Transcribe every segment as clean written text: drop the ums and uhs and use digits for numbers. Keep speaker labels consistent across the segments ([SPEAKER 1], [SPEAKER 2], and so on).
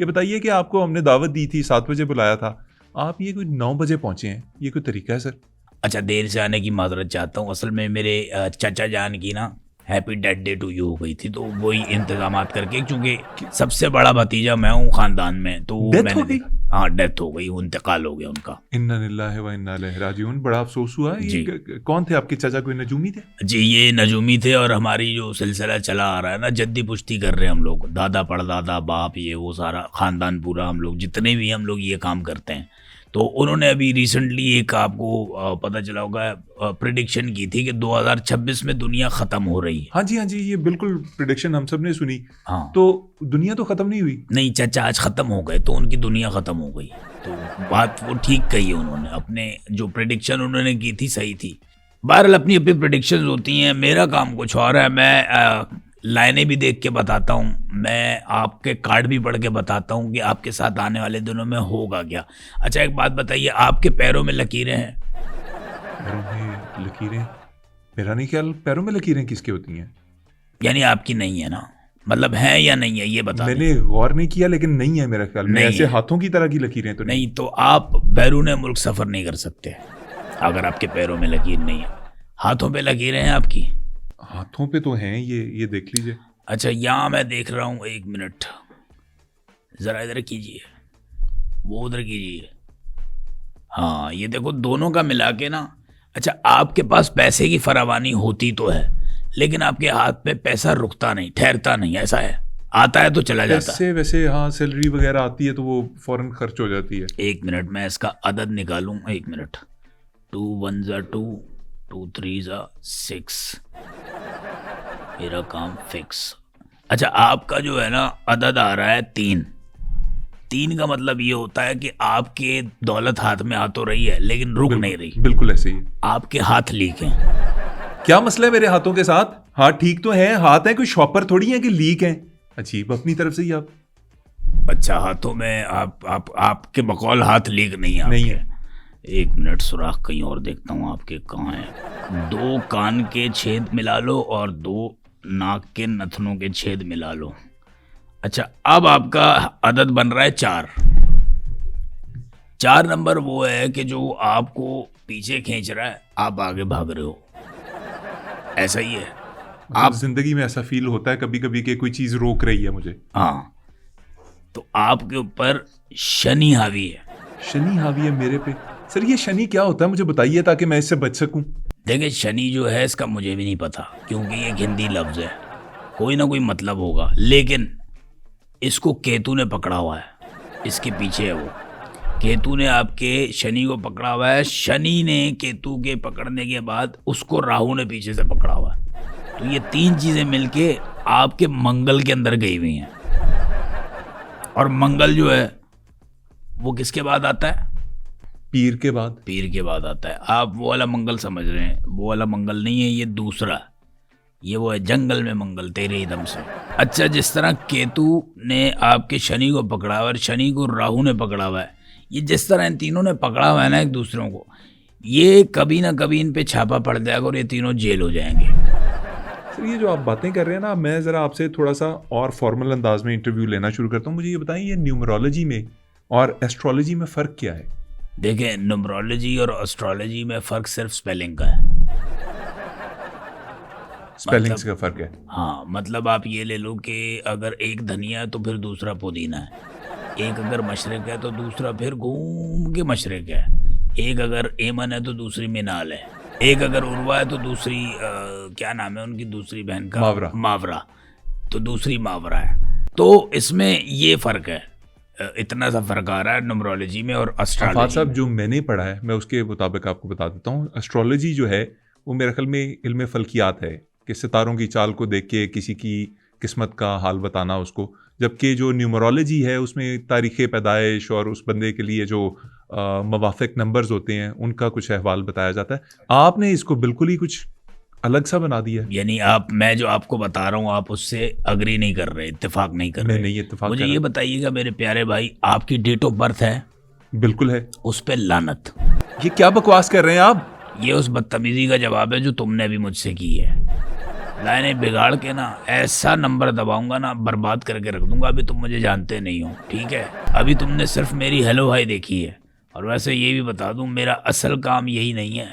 [SPEAKER 1] ये बताइए कि आपको हमने दावत दी थी, 7 बजे बुलाया था, आप ये कोई 9 बजे पहुंचे हैं, ये कोई तरीका है सर?
[SPEAKER 2] अच्छा, देर से आने की माजरत चाहता हूँ। असल में मेरे चाचा जान की ना happy death day to you हो गई थी, तो वही इंतजामात करके, क्योंकि सबसे बड़ा भतीजा मैं हूँ खानदान में, तो
[SPEAKER 1] डेथ हो
[SPEAKER 2] मैंने
[SPEAKER 1] गई?
[SPEAKER 2] देखा। हाँ, डेथ हो गई, इंतकाल हो गया उनका।
[SPEAKER 1] इन्ना लिल्लाहि व इन्ना इलैहि राजिऊन। बड़ा अफसोस हुआ। ये
[SPEAKER 2] जी
[SPEAKER 1] कौन थे आपके चाचा? कोई नजूमी थे?
[SPEAKER 2] जी, ये नजूमी थे, और हमारी जो सिलसिला चला आ रहा है ना, जद्दी पुश्ती कर रहे हैं हम लोग, दादा परदादा बाप ये वो सारा खानदान पूरा, हम लोग जितने भी हम लोग ये काम करते हैं। तो उन्होंने अभी रिसेंटली एक, आपको पता चला होगा, प्रिडिक्शन की थी कि 2026 में दुनिया ख़त्म हो रही है।
[SPEAKER 1] हाँ जी, हाँ जी, ये बिल्कुल प्रिडिक्शन हम सब ने सुनी।
[SPEAKER 2] हाँ,
[SPEAKER 1] तो दुनिया तो खत्म नहीं हुई?
[SPEAKER 2] नहीं चाचा, आज ख़त्म हो गए, तो उनकी दुनिया ख़त्म हो गई। तो बात वो ठीक कही है उन्होंने, अपने जो प्रिडिक्शन उन्होंने की थी सही थी। बहरहाल अपनी अपनी प्रिडिक्शंस होती हैं, मेरा काम कुछ और है। मैं लाइनें भी देख के बताता हूँ, मैं आपके कार्ड भी पढ़ के बताता हूँ कि आपके साथ आने वाले दिनों में होगा क्या। अच्छा, एक बात बताइए, आपके पैरों में लकीरें हैं?
[SPEAKER 1] पैरों में लकीरें? मेरा नहीं ख्याल पैरों में लकीरें किसके होती हैं।
[SPEAKER 2] यानी आपकी नहीं है ना, मतलब है या नहीं है, ये बता दें।
[SPEAKER 1] मैंने गौर नहीं किया, लेकिन नहीं है मेरा ख्याल में।
[SPEAKER 2] नहीं
[SPEAKER 1] ऐसे
[SPEAKER 2] है।
[SPEAKER 1] हाथों की तरह की लकीरें तो नहीं।
[SPEAKER 2] नहीं, तो आप बैरून मुल्क सफ़र नहीं कर सकते अगर आपके पैरों में लकीर नहीं है। हाथों पे लकीरें हैं आपकी?
[SPEAKER 1] हाथों पे तो हैं, ये देख लीजिए।
[SPEAKER 2] अच्छा, यहाँ मैं देख रहा हूँ, एक मिनट ज़रा इधर कीजिए, वो उधर कीजिए। हाँ, ये देखो, दोनों का मिला के ना। अच्छा, आपके पास पैसे की फरावानी होती तो है, लेकिन आपके हाथ पे पैसा रुकता नहीं, ठहरता नहीं, ऐसा है? आता है तो चला जाता है।
[SPEAKER 1] पैसे वैसे, हाँ, सैलरी वगैरह आती है तो वो फौरन खर्च हो जाती है।
[SPEAKER 2] एक मिनट, मैं इसका अदद निकालूं, एक मिनट। 2 1 2, 2 3 6, मेरा काम फिक्स। अच्छा, आपका जो है ना अदद आ रहा है 3। 3 का मतलब ये होता है कि आपके दौलत हाथ में आ तो रही है, लेकिन रुक नहीं रही।
[SPEAKER 1] बिल्कुल ऐसे ही है।
[SPEAKER 2] आपके हाथ लीक हैं।
[SPEAKER 1] क्या मसला है मेरे हाथों के साथ? हाथ ठीक तो है, हाथ है, कोई शॉपर थोड़ी है कि लीक है। अजीब अपनी तरफ से ही आप।
[SPEAKER 2] अच्छा, हाथों में आपके बकौल हाथ लीक नहीं है?
[SPEAKER 1] नहीं है।
[SPEAKER 2] एक मिनट, सुराख कहीं और देखता हूँ आपके कहाँ है। 2 कान के छेद मिला लो और 2 नाक के नथनों के छेद मिला लो। अच्छा, अब आपका अदद बन रहा है 4। 4 नंबर वो है कि जो आपको पीछे खींच रहा है, आप आगे भाग रहे हो, ऐसा ही है?
[SPEAKER 1] आप जिंदगी में ऐसा फील होता है कभी कभी कि कोई चीज रोक रही है मुझे।
[SPEAKER 2] हाँ, तो आपके ऊपर शनि हावी है।
[SPEAKER 1] शनि हावी है मेरे पे? सर, ये शनि क्या होता है, मुझे बताइए ताकि मैं इससे बच सकूं।
[SPEAKER 2] देखिए, शनि जो है, इसका मुझे भी नहीं पता, क्योंकि ये हिंदी लफ्ज है, कोई ना कोई मतलब होगा, लेकिन इसको केतु ने पकड़ा हुआ है, इसके पीछे है वो। केतु ने आपके शनि को पकड़ा हुआ है। शनि ने केतु के पकड़ने के बाद उसको राहु ने पीछे से पकड़ा हुआ है। तो ये 3 चीजें मिलके आपके मंगल के अंदर गई हुई हैं। और मंगल जो है वो किसके बाद आता है?
[SPEAKER 1] पीर के बाद।
[SPEAKER 2] पीर के बाद आता है। आप वो वाला मंगल समझ रहे हैं, वो वाला मंगल नहीं है, ये दूसरा, ये वो है जंगल में मंगल, तेरे ही दम से। अच्छा, जिस तरह केतु ने आपके शनि को पकड़ा हुआ और शनि को राहु ने पकड़ा हुआ है, ये जिस तरह इन तीनों ने पकड़ा हुआ है ना एक दूसरों को, ये कभी ना कभी इन पे छापा पड़ जाएगा और ये तीनों जेल हो जाएंगे।
[SPEAKER 1] सर, ये जो आप बातें कर रहे हैं ना, मैं ज़रा आपसे थोड़ा सा और फॉर्मल अंदाज में इंटरव्यू लेना शुरू करता हूँ। मुझे ये बताएं, ये न्यूमरोलॉजी में और एस्ट्रोलॉजी में फ़र्क क्या है?
[SPEAKER 2] देखिए, न्यूमरोलॉजी और एस्ट्रोलॉजी में फ़र्क सिर्फ स्पेलिंग का है।
[SPEAKER 1] स्पेलिंग्स का फ़र्क है?
[SPEAKER 2] हाँ, मतलब आप ये ले लो कि अगर एक धनिया है तो फिर दूसरा पुदीना है, एक अगर मशरक है तो दूसरा फिर घूम के मशरक है, एक अगर एमन है तो दूसरी मिनाल है, एक अगर उर्वा है तो दूसरी क्या नाम है उनकी दूसरी बहन का? मावरा। तो दूसरी मावरा है। तो इसमें ये फ़र्क है, इतना सा फ़र्क आ रहा है न्यूमरोलॉजी में और एस्ट्रोलॉजी।
[SPEAKER 1] आफाद साहब, जो मैंने पढ़ा है मैं उसके मुताबिक आपको बता देता हूँ। एस्ट्रोलॉजी जो है वो मेरे ख्याल में इल्म फल्कियात है, कि सितारों की चाल को देख के किसी की किस्मत का हाल बताना उसको, जबकि जो न्यूमरोलॉजी है उसमें तारीख़ पैदाइश और उस बंदे के लिए जो मवाफ़िक नंबर्स होते हैं उनका कुछ अहवाल बताया जाता है। आपने इसको बिल्कुल ही कुछ अलग सा बना दिया।
[SPEAKER 2] यानी मैं जो आपको बता रहा हूँ आप उससे अग्री नहीं कर रहे, इत्तेफाक नहीं कर रहे?
[SPEAKER 1] मैं नहीं इत्तेफाक।
[SPEAKER 2] मुझे ये बताइएगा मेरे प्यारे भाई, आपकी डेट ऑफ बर्थ है?
[SPEAKER 1] बिल्कुल है।
[SPEAKER 2] उस पर लानत।
[SPEAKER 1] ये क्या बकवास कर रहे हैं आप?
[SPEAKER 2] ये उस बदतमीजी का जवाब है जो तुमने अभी मुझसे की है। लाइनें बिगाड़ के ना ऐसा नंबर दबाऊंगा ना, बर्बाद करके रख दूंगा। अभी तुम मुझे जानते नहीं हो, ठीक है? अभी तुमने सिर्फ मेरी हेलो हाय देखी है। और वैसे ये भी बता दूं, मेरा असल काम यही नहीं है।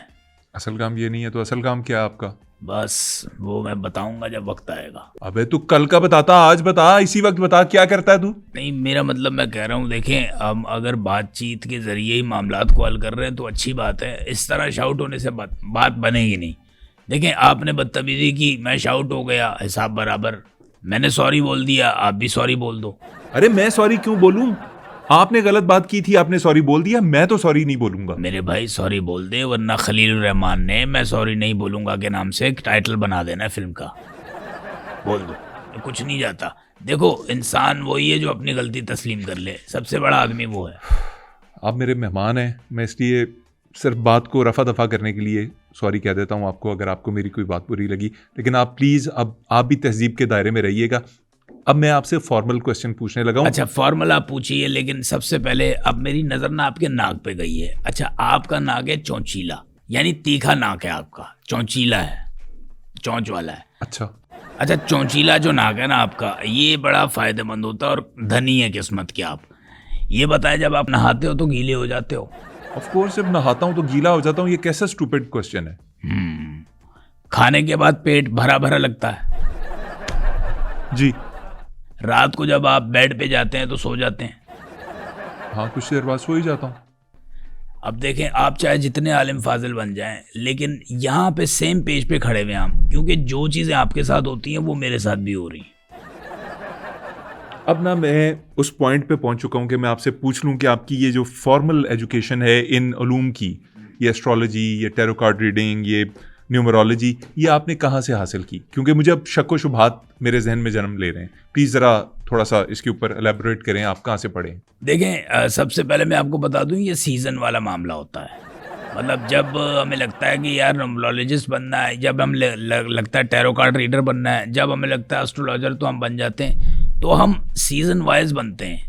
[SPEAKER 1] असल काम ये नहीं है तो असल काम क्या है आपका?
[SPEAKER 2] बस वो मैं बताऊंगा जब वक्त आएगा।
[SPEAKER 1] अबे तू कल का बताता, आज बता, इसी वक्त बता, क्या करता है तू?
[SPEAKER 2] नहीं, मेरा मतलब मैं कह रहा हूँ, देखें, हम अगर बातचीत के जरिए ही मामलात को हल कर रहे हैं तो अच्छी बात है। इस तरह शाउट होने से बात बनेगी नहीं। देखें, आपने बदतमीजी की, मैं शाउट हो गया, हिसाब बराबर। मैंने सॉरी बोल दिया, आप भी सॉरी बोल दो।
[SPEAKER 1] अरे मैं सॉरी क्यों बोलूं? आपने गलत बात की थी, आपने सॉरी बोल दिया, मैं तो सॉरी नहीं बोलूंगा।
[SPEAKER 2] मेरे भाई सॉरी बोल दे, वरना खलील रहमान ने मैं सॉरी नहीं बोलूंगा के नाम से एक टाइटल बना देना है फिल्म का। बोल दो, कुछ नहीं जाता। देखो, इंसान वही है जो अपनी गलती तस्लीम कर ले, सबसे बड़ा आदमी वो है।
[SPEAKER 1] आप मेरे मेहमान हैं, मैं इसलिए सिर्फ बात को रफा दफा करने के लिए सॉरी कह देता हूँ आपको, अगर आपको मेरी कोई बात बुरी लगी। लेकिन आप प्लीज़ अब आप भी तहजीब के दायरे में रहिएगा। अब मैं आपसे फॉर्मल क्वेश्चन पूछने लगा हूँ।
[SPEAKER 2] अच्छा, फॉर्मल आप पूछिए, लेकिन सबसे पहले अब मेरी नज़र ना आपके नाक पे गई है। अच्छा, आपका नाक है चौंचीला, यानी तीखा नाक है आपका, चौंचीला है, चौंच वाला है।
[SPEAKER 1] अच्छा,
[SPEAKER 2] चौंचीला जो नाक है ना आपका, ये बड़ा फायदेमंद होता है और धनी है किस्मत के आप। ये बताएं, जब आप नहाते हो तो गीले हो जाते हो?
[SPEAKER 1] ऑफ कोर्स, जब नहाता हूँ तो गीला हो जाता हूँ। ये कैसा स्टूपिड क्वेश्चन है?
[SPEAKER 2] खाने के बाद पेट भरा भरा लगता है?
[SPEAKER 1] जी।
[SPEAKER 2] रात को जब आप बेड पे जाते हैं तो सो जाते हैं?
[SPEAKER 1] हाँ, कुछ देर बाद सो ही जाता हूँ।
[SPEAKER 2] अब देखें, आप चाहे जितने आलिम फाजिल बन जाएं, लेकिन यहाँ पे सेम पेज पे खड़े हुए हैं हम, क्योंकि जो चीज़ें आपके साथ होती हैं वो मेरे साथ भी हो रही हैं।
[SPEAKER 1] अब ना मैं उस पॉइंट पे पहुंच चुका हूँ कि मैं आपसे पूछ लूँ कि आपकी ये जो फॉर्मल एजुकेशन है इन उलूम की, ये एस्ट्रोलॉजी, ये टैरो कार्ड रीडिंग, ये न्यूमरोलॉजी, ये आपने कहाँ से हासिल की? क्योंकि मुझे अब शक व शुबहात मेरे जहन में जन्म ले रहे हैं। प्लीज़ ज़रा थोड़ा सा इसके ऊपर एलैबोरेट करें, आप कहाँ से पढ़े?
[SPEAKER 2] देखें, सबसे पहले मैं आपको बता दूं, ये सीज़न वाला मामला होता है। मतलब जब हमें लगता है कि यार न्यूमरोलॉजिस्ट बनना है, जब हम लगता है टैरो कार्ड रीडर बनना है, जब हमें लगता है एस्ट्रोलॉजर, तो हम बन जाते हैं। तो हम सीज़न वाइज बनते हैं,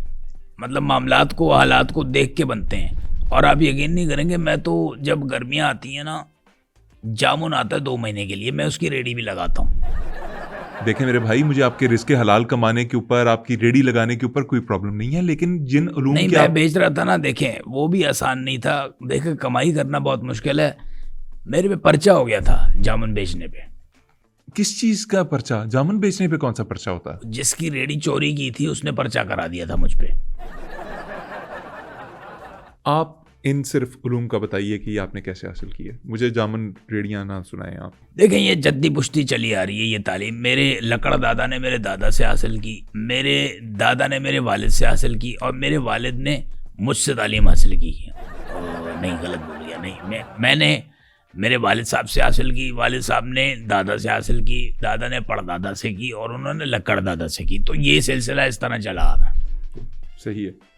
[SPEAKER 2] मतलब मामलात को, हालात को देख के बनते हैं। और आप यकीन नहीं करेंगे, मैं तो जब गर्मियाँ आती हैं ना, जामुन आता है 2 महीने के लिए, मैं उसकी रेडी भी लगाता हूँ।
[SPEAKER 1] देखें मेरे भाई, मुझे आपके रिस्क हलाल कमाने के ऊपर, आपकी रेडी लगाने के ऊपर कोई प्रॉब्लम नहीं है, लेकिन जिन उलूम
[SPEAKER 2] नहीं,
[SPEAKER 1] के
[SPEAKER 2] मैं
[SPEAKER 1] आप
[SPEAKER 2] बेच रहा था ना, देखें वो भी आसान नहीं था। देखें, कमाई करना बहुत मुश्किल है। मेरे पे पर्चा हो गया था जामुन बेचने पे।
[SPEAKER 1] किस चीज़ का पर्चा? जामुन बेचने पे कौन सा पर्चा होता है?
[SPEAKER 2] जिसकी रेडी चोरी की थी उसने पर्चा करा दिया था मुझ पे।
[SPEAKER 1] आप इन सिर्फ उलूम का बताइए कि आपने कैसे हासिल की है, मुझे जामुन रेडियाँ ना सुनाएं आप।
[SPEAKER 2] देखें, ये जद्दी पुश्ती चली आ रही है ये तालीम। मेरे लकड़ दादा ने मेरे दादा से हासिल की, मेरे दादा ने मेरे वालिद से हासिल की, और मेरे वालिद ने मुझसे तालीम हासिल की। नहीं, गलत बोल गया, नहीं, मैंने मेरे वालिद साहब से हासिल की, वालिद साहब ने दादा से हासिल की, दादा ने पड़दादा से की, और उन्होंने लकड़ दादा से की। तो ये सिलसिला इस तरह चला आ रहा है।
[SPEAKER 1] सही है।